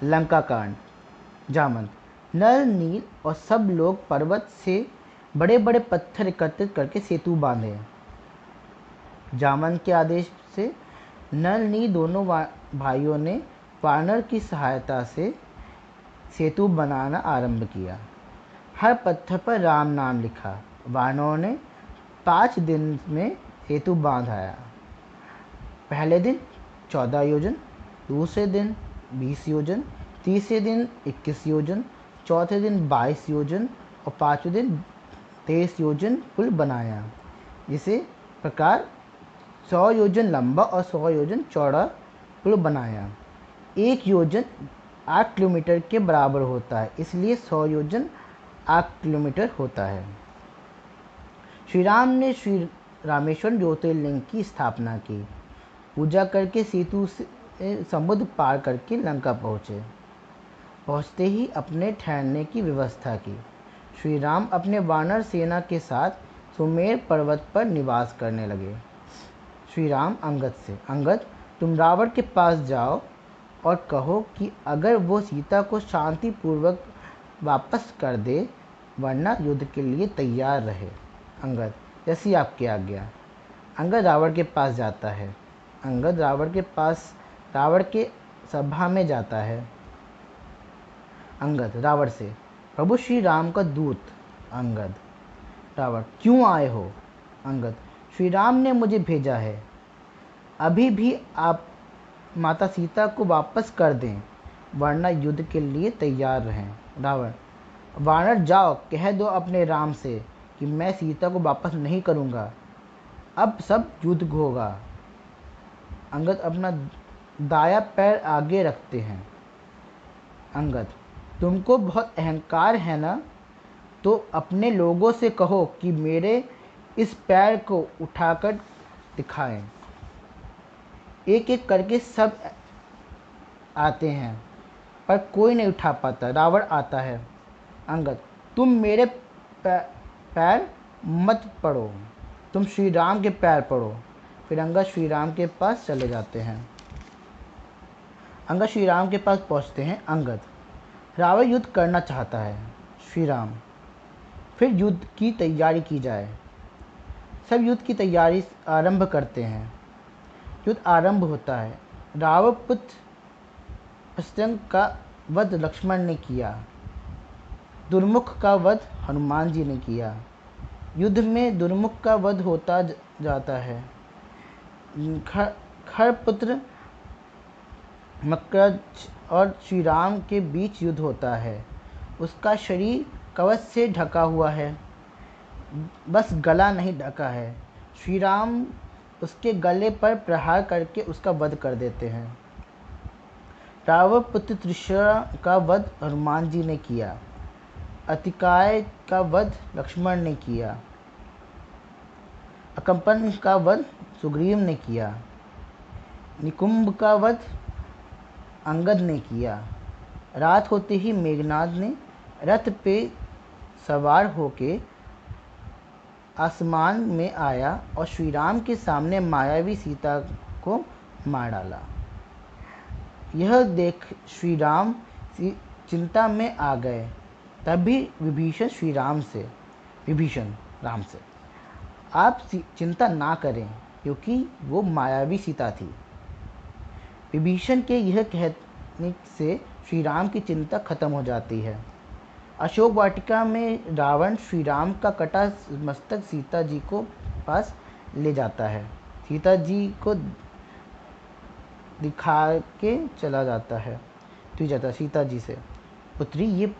लंका कांड। जामंत। नल, नील और सब लोग पर्वत से बड़े बड़े पत्थर एकत्रित करके सेतु बांधे। जामंत के आदेश से नल, नील दोनों भाइयों ने वानर की सहायता से सेतु बनाना आरंभ किया। हर पत्थर पर राम नाम लिखा। वानरों ने 5 दिन में सेतु बांधाया। पहले दिन 14 योजन, दूसरे दिन 20 योजन, तीसरे दिन 21 योजन, चौथे दिन 22 योजन और 5वें दिन 23 योजन पुल बनाया। इसी प्रकार 100 योजन लंबा और 100 योजन चौड़ा पुल बनाया। 1 योजन 8 किलोमीटर के बराबर होता है, इसलिए 100 योजन 8 किलोमीटर होता है। श्री राम ने श्री रामेश्वर ज्योतिर्लिंग की स्थापना की। पूजा करके सेतु से समुद्र पार करके लंका पहुँचे। पहुँचते ही अपने ठहरने की व्यवस्था की। श्री राम अपने वानर सेना के साथ सुमेर पर्वत पर निवास करने लगे। श्री राम अंगद से, अंगद, तुम रावण के पास जाओ और कहो कि अगर वो सीता को शांतिपूर्वक वापस कर दे, वरना युद्ध के लिए तैयार रहे। अंगद, जैसी आपकी आज्ञा। अंगद रावण के पास जाता है। अंगद रावण के सभा में जाता है। अंगद रावण से, प्रभु श्री राम का दूत। अंगद। रावण, क्यों आए हो? अंगद, श्री राम ने मुझे भेजा है। अभी भी आप माता सीता को वापस कर दें, वरना युद्ध के लिए तैयार रहें। रावण, वानर जाओ, कह दो अपने राम से कि मैं सीता को वापस नहीं करूँगा। अब सब युद्ध होगा। अंगद अपना दाया पैर आगे रखते हैं। अंगद, तुमको बहुत अहंकार है ना, तो अपने लोगों से कहो कि मेरे इस पैर को उठाकर दिखाएं। एक एक करके सब आते हैं, पर कोई नहीं उठा पाता। रावण आता है। अंगद, तुम मेरे पैर मत पड़ो, तुम श्री राम के पैर पड़ो। फिर अंगद श्री राम के पास चले जाते हैं। अंगद श्री राम के पास पहुंचते हैं। अंगद, रावण युद्ध करना चाहता है। श्री राम, फिर युद्ध की तैयारी की जाए। सब युद्ध की तैयारी आरंभ करते हैं। युद्ध आरंभ होता है। रावण पुत्र प्रसन्न का वध लक्ष्मण ने किया। दुर्मुख का वध हनुमान जी ने किया। युद्ध में दुर्मुख का वध होता जाता है। खरपुत्र मकरध्वज और श्री राम के बीच युद्ध होता है। उसका शरीर कवच से ढका हुआ है, बस गला नहीं ढका है। श्री राम उसके गले पर प्रहार करके उसका वध कर देते हैं। रावण पुत्र त्रिशरा का वध हनुमान जी ने किया। अतिकाय का वध लक्ष्मण ने किया। अकम्पन का वध सुग्रीव ने किया। निकुंभ का वध अंगद ने किया। रात होते ही मेघनाद ने रथ पे सवार होके आसमान में आया और श्री राम के सामने मायावी सीता को मार डाला। यह देख श्री राम चिंता में आ गए। तभी विभीषण राम से, आप चिंता ना करें, क्योंकि वो मायावी सीता थी। विभीषण के यह कहने से श्री राम की चिंता खत्म हो जाती है। अशोक वाटिका में रावण श्री राम का कटा मस्तक सीता जी को पास ले जाता है। सीता जी को दिखा के चला जाता है। सीता जी से, पुत्री, ये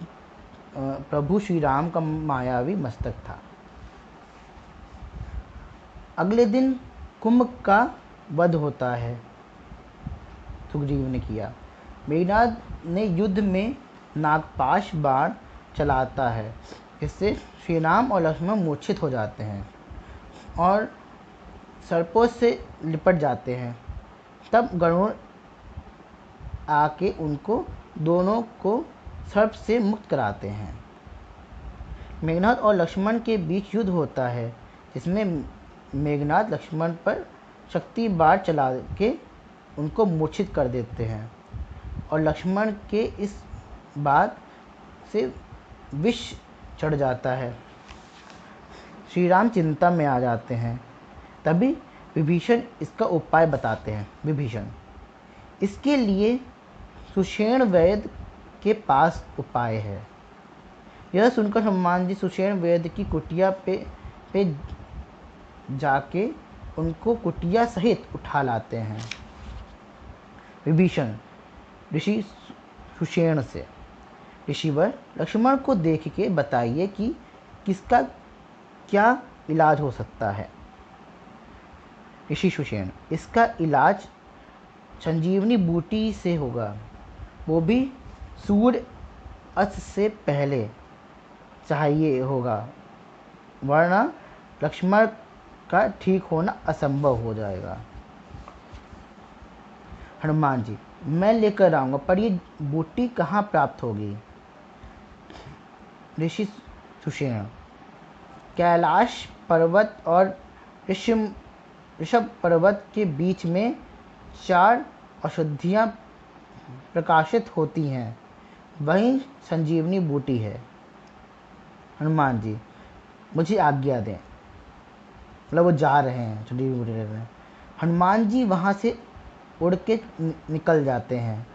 प्रभु श्री राम का मायावी मस्तक था। अगले दिन कुंभ का वध होता है। सुग्रीव ने किया। मेघनाद ने युद्ध में नागपाश बाण चलाता है। इससे श्री राम और लक्ष्मण मूर्छित हो जाते हैं और सर्पों से लिपट जाते हैं। तब गरुड़ आके उनको दोनों को सर्प से मुक्त कराते हैं। मेघनाद और लक्ष्मण के बीच युद्ध होता है, जिसमें मेघनाद लक्ष्मण पर शक्ति बाण चला के उनको मूर्छित कर देते हैं। और लक्ष्मण के इस बात से विष चढ़ जाता है। श्री राम चिंता में आ जाते हैं। तभी विभीषण इसका उपाय बताते हैं। विभीषण, इसके लिए सुषेण वैद्य के पास उपाय है। यह सुनकर हनुमान जी सुषेण वैद्य की कुटिया पे जाके उनको कुटिया सहित उठा लाते हैं। विभीषण ऋषि सुषेण से, ऋषिवर, लक्ष्मण को देख के बताइए कि किसका क्या इलाज हो सकता है। ऋषि सुषेण, इसका इलाज संजीवनी बूटी से होगा, वो भी सूर्य अस्त से पहले चाहिए होगा, वरना लक्ष्मण का ठीक होना असंभव हो जाएगा। हनुमान जी, मैं लेकर आऊँगा, पर ये बूटी कहाँ प्राप्त होगी। ऋषि सुषेण, कैलाश पर्वत और ऋषभ पर्वत के बीच में 4 औषधियाँ प्रकाशित होती हैं, वहीं संजीवनी बूटी है। हनुमान जी, मुझे आज्ञा दें। मतलब वो जा रहे हैं, संजीवनी बूटी ले रहे हैं। हनुमान जी वहाँ से उड़ के निकल जाते हैं।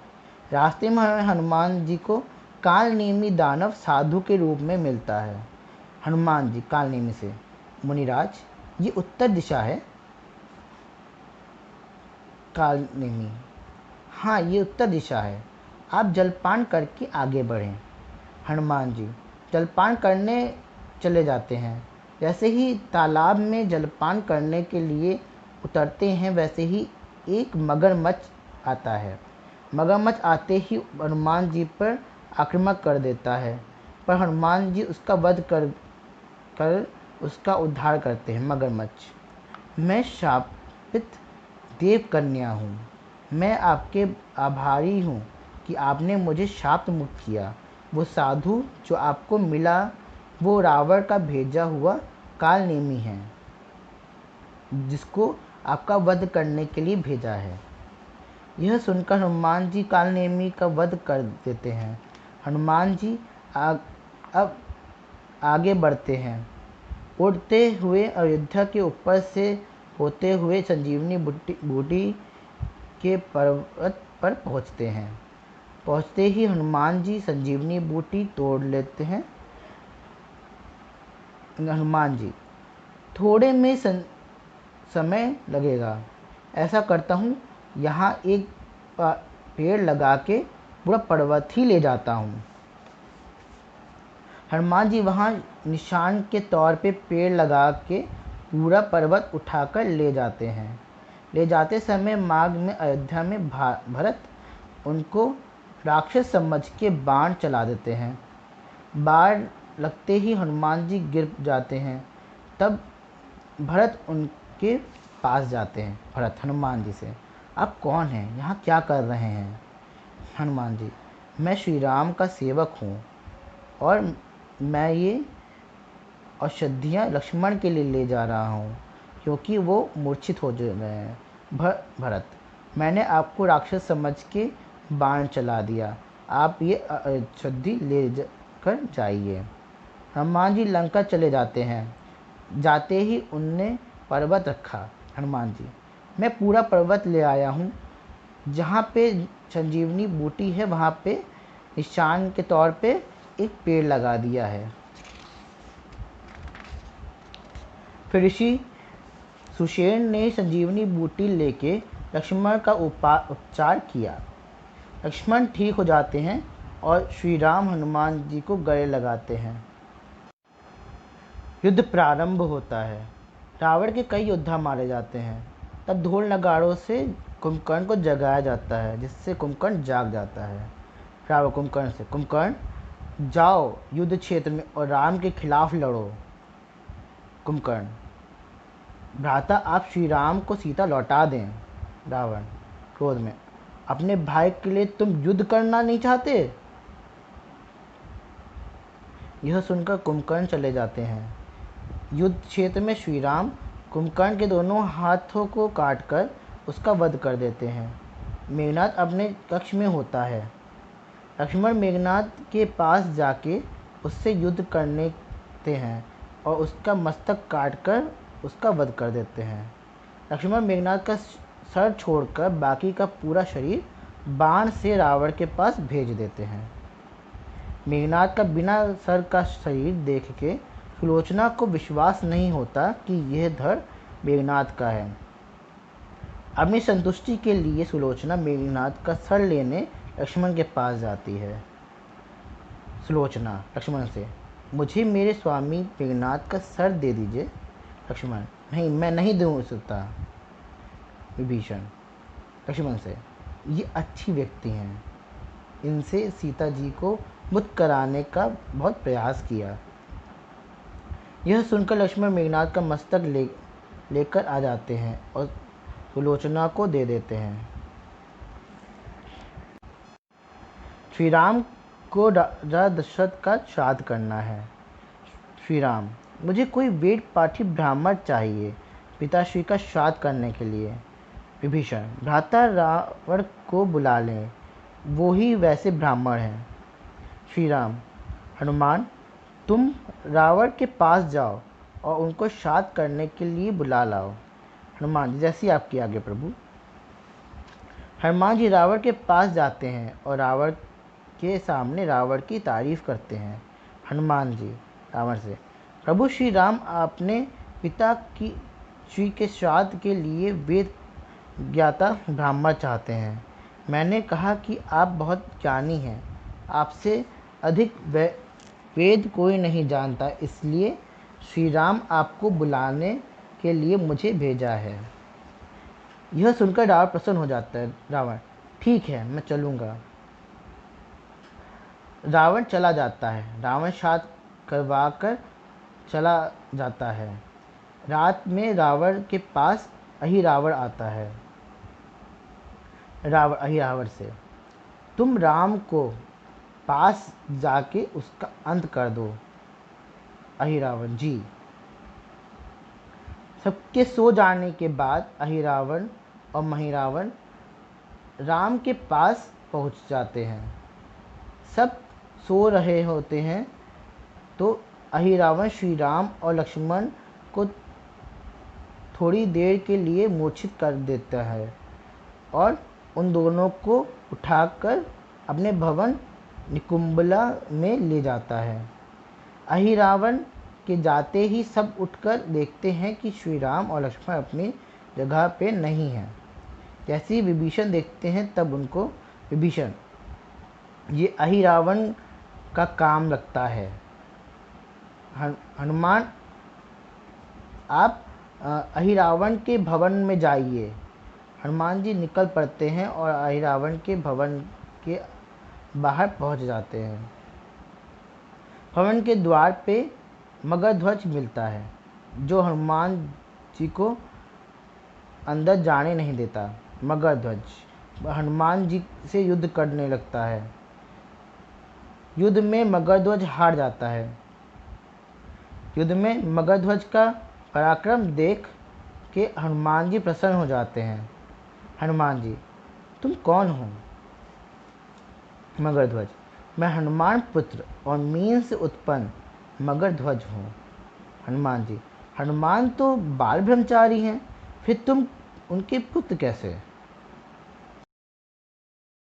रास्ते में हनुमान जी को कालनेमी दानव साधु के रूप में मिलता है। हनुमान जी कालनेमी से, मुनिराज, ये उत्तर दिशा है। कालनेमी, हाँ ये उत्तर दिशा है, आप जलपान करके आगे बढ़ें। हनुमान जी जलपान करने चले जाते हैं। जैसे ही तालाब में जलपान करने के लिए उतरते हैं, वैसे ही एक मगरमच्छ आता है। मगरमच्छ आते ही हनुमान जी पर आक्रमण कर देता है, पर हनुमान जी उसका वध कर उसका उद्धार करते हैं। मगरमच्छ, मैं शापित देव कन्या हूँ, मैं आपके आभारी हूँ कि आपने मुझे शाप मुक्त किया। वो साधु जो आपको मिला, वो रावण का भेजा हुआ कालनेमी है, जिसको आपका वध करने के लिए भेजा है। यह सुनकर हनुमान जी कालनेमी का वध कर देते हैं। हनुमान जी अब आगे बढ़ते हैं। उड़ते हुए अयोध्या के ऊपर से होते हुए संजीवनी बूटी के पर्वत पर पहुंचते हैं। पहुंचते ही हनुमान जी संजीवनी बूटी तोड़ लेते हैं। हनुमान जी, थोड़े में समय लगेगा, ऐसा करता हूँ, यहाँ एक पेड़ लगा के पूरा पर्वत ही ले जाता हूँ। हनुमान जी वहाँ निशान के तौर पे पेड़ लगा के पूरा पर्वत उठाकर ले जाते हैं। ले जाते समय मार्ग में अयोध्या में भरत उनको राक्षस समझ के बाण चला देते हैं। बाण लगते ही हनुमान जी गिर जाते हैं। तब भरत उनके पास जाते हैं। भरत हनुमान जी से, आप कौन हैं, यहाँ क्या कर रहे हैं। हनुमान जी, मैं श्री राम का सेवक हूँ और मैं ये औषधियाँ लक्ष्मण के लिए ले जा रहा हूँ, क्योंकि वो मूर्छित हो गए हैं। भरत, मैंने आपको राक्षस समझ के बाण चला दिया, आप ये औषधि ले कर जाइए। हनुमान जी लंका चले जाते हैं। जाते ही उनने पर्वत रखा। हनुमान जी, मैं पूरा पर्वत ले आया हूँ, जहाँ पे संजीवनी बूटी है वहाँ पे निशान के तौर पे एक पेड़ लगा दिया है। फिर ऋषि सुषेण ने संजीवनी बूटी लेके लक्ष्मण का उपचार किया। लक्ष्मण ठीक हो जाते हैं और श्री राम हनुमान जी को गले लगाते हैं। युद्ध प्रारंभ होता है। रावण के कई योद्धा मारे जाते हैं। तब ढोल नगाड़ों से कुंभकर्ण को जगाया जाता है, जिससे कुंभकर्ण जाग जाता है। रावण कुंभकर्ण से, कुंभकर्ण जाओ युद्ध क्षेत्र में और राम के खिलाफ लड़ो। कुंभकर्ण, भ्राता आप श्री राम को सीता लौटा दें। रावण क्रोध में, अपने भाई के लिए तुम युद्ध करना नहीं चाहते। यह सुनकर कुंभकर्ण चले जाते हैं। युद्ध क्षेत्र में श्री राम कुंभकर्ण के दोनों हाथों को काटकर उसका वध कर देते हैं। मेघनाद अपने कक्ष में होता है। लक्ष्मण मेघनाद के पास जाके उससे युद्ध करते हैं और उसका मस्तक काटकर उसका वध कर देते हैं। लक्ष्मण मेघनाद का सर छोड़कर बाकी का पूरा शरीर बाण से रावण के पास भेज देते हैं। मेघनाद का बिना सर का शरीर देख के सुलोचना को विश्वास नहीं होता कि यह धड़ मेघनाद का है। अपनी संतुष्टि के लिए सुलोचना मेघनाद का सर लेने लक्ष्मण के पास जाती है। सुलोचना लक्ष्मण से, मुझे मेरे स्वामी मेघनाद का सर दे दीजिए। लक्ष्मण, नहीं, मैं नहीं दूँ सकता। विभीषण लक्ष्मण से, ये अच्छी व्यक्ति हैं, इनसे सीता जी को मुक्त कराने का बहुत प्रयास किया। यह सुनकर लक्ष्मण मेघनाद का मस्तक लेकर आ जाते हैं और सुलोचना को दे देते हैं। श्री राम को राजा दशरथ का श्राद्ध करना है। श्री राम, मुझे कोई वेद पाठी ब्राह्मण चाहिए पिताश्री का श्राद्ध करने के लिए। विभीषण, भ्राता रावण को बुला लें, वो ही वैसे ब्राह्मण हैं। श्री राम, हनुमान, तुम रावण के पास जाओ और उनको श्राद्ध करने के लिए बुला लाओ। हनुमान जी, जैसी आपकी आज्ञा प्रभु। हनुमान जी रावण के पास जाते हैं और रावण के सामने रावण की तारीफ करते हैं। हनुमान जी रावण से, प्रभु श्री राम अपने पिता की श्री के श्राद्ध के लिए वेद ज्ञाता ब्राह्मण चाहते हैं। मैंने कहा कि आप बहुत ज्ञानी हैं, आपसे अधिक वेद कोई नहीं जानता, इसलिए श्री राम आपको बुलाने के लिए मुझे भेजा है। यह सुनकर रावण प्रसन्न हो जाता है। रावण, ठीक है, मैं चलूँगा। रावण चला जाता है। रावण श्राद्ध करवाकर चला जाता है। रात में रावण के पास अहिरावण आता है। रावण अहिरावण से, तुम राम को पास जाके उसका अंत कर दो। अहिरावण, जी। सबके सो जाने के बाद अहिरावण और महिरावण राम के पास पहुंच जाते हैं। सब सो रहे होते हैं तो अहिरावण श्री राम और लक्ष्मण को थोड़ी देर के लिए मूर्छित कर देता है और उन दोनों को उठाकर अपने भवन निकुंबला में ले जाता है। अहिरावण के जाते ही सब उठकर देखते हैं कि श्री राम और लक्ष्मण अपनी जगह पे नहीं हैं। जैसे ही विभीषण देखते हैं तब उनको, विभीषण, ये अहिरावण का काम लगता है। हनुमान, आप अहिरावण के भवन में जाइए। हनुमान जी निकल पड़ते हैं और अहिरावण के भवन के बाहर पहुंच जाते हैं। भवन के द्वार पे मगरध्वज मिलता है, जो हनुमान जी को अंदर जाने नहीं देता। मगरध्वज हनुमान जी से युद्ध करने लगता है। युद्ध में मगरध्वज हार जाता है। युद्ध में मगरध्वज का पराक्रम देख के हनुमान जी प्रसन्न हो जाते हैं। हनुमान जी, तुम कौन हो? मगरध्वज, मैं हनुमान पुत्र और मीन से उत्पन्न मगरध्वज हूँ। हनुमान जी, हनुमान तो बाल ब्रह्मचारी हैं, फिर तुम उनके पुत्र कैसे?